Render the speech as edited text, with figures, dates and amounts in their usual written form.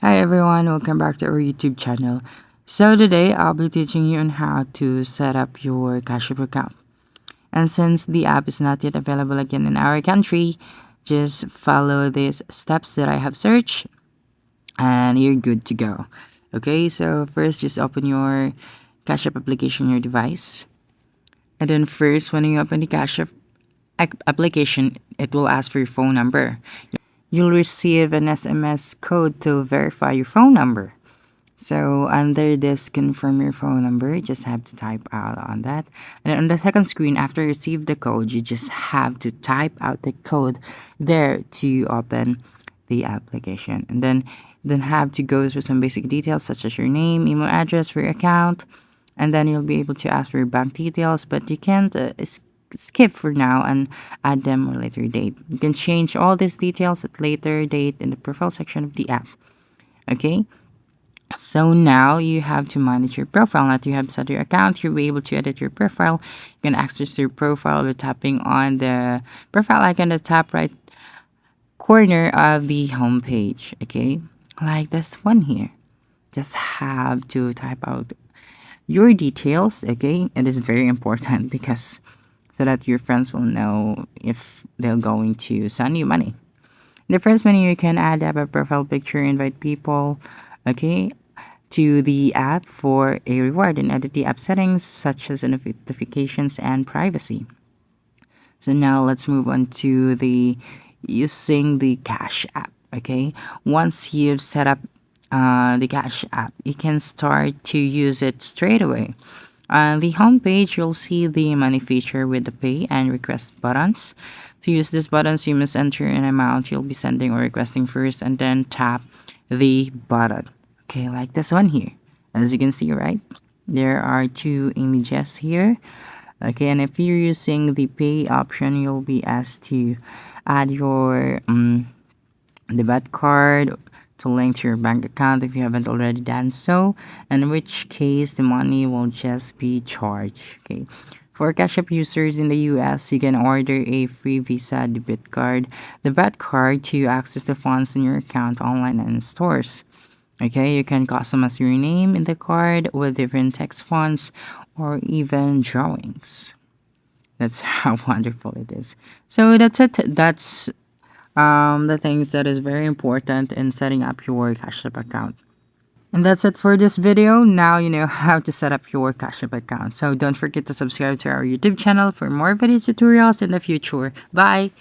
Hi everyone, welcome back to our YouTube channel. So today I'll be teaching you on how to set up your Cash App account. And since the app is not yet available again in our country, just follow these steps that I have searched and you're good to go. Okay, so first just open your Cash App application on your device. And then first when you open the Cash App application, it will ask for your phone number. You'll receive an SMS code to verify your phone number. So under this confirm your phone number, you just have to type out on that. And then on the second screen, after you receive the code, you just have to type out the code there to open the application. And then have to go through some basic details such as your name, email address for your account, and then you'll be able to ask for your bank details, but you can't skip for now and add them at a later date. You can change all these details at later date in the profile section of the app. Okay, so now you have to manage your profile. Now that you have set your account, you'll be able to edit your profile. You can access your profile by tapping on the profile icon at the top right corner of the home page. Okay, like this one here. Just have to type out your details. Okay, it is very important because so that your friends will know if they're going to send you money. In the first menu, you can add a profile picture, invite people. Okay, to the app for a reward and edit the app settings such as notifications and privacy. So now let's move on to the using the Cash app. Okay, once you've set up the Cash app, you can start to use it straight away. On the home page, you'll see the money feature with the pay and request buttons. To use these buttons, you must enter an amount you'll be sending or requesting first and then tap the button. Okay, like this one here. As you can see, right? There are two images here. Okay, and if you're using the pay option, you'll be asked to add your debit card to link to your bank account if you haven't already done so, in which case the money will just be charged. Okay. For Cash App users in the US, you can order a free Visa debit card to access the funds in your account online and in stores. Okay, you can customize your name in the card with different text fonts or even drawings. That's how wonderful it is. So that's it. That's the things that is very important in setting up your Cash App account. And that's it for this video. Now you know how to set up your Cash App account. So don't forget to subscribe to our YouTube channel for more video tutorials in the future. Bye!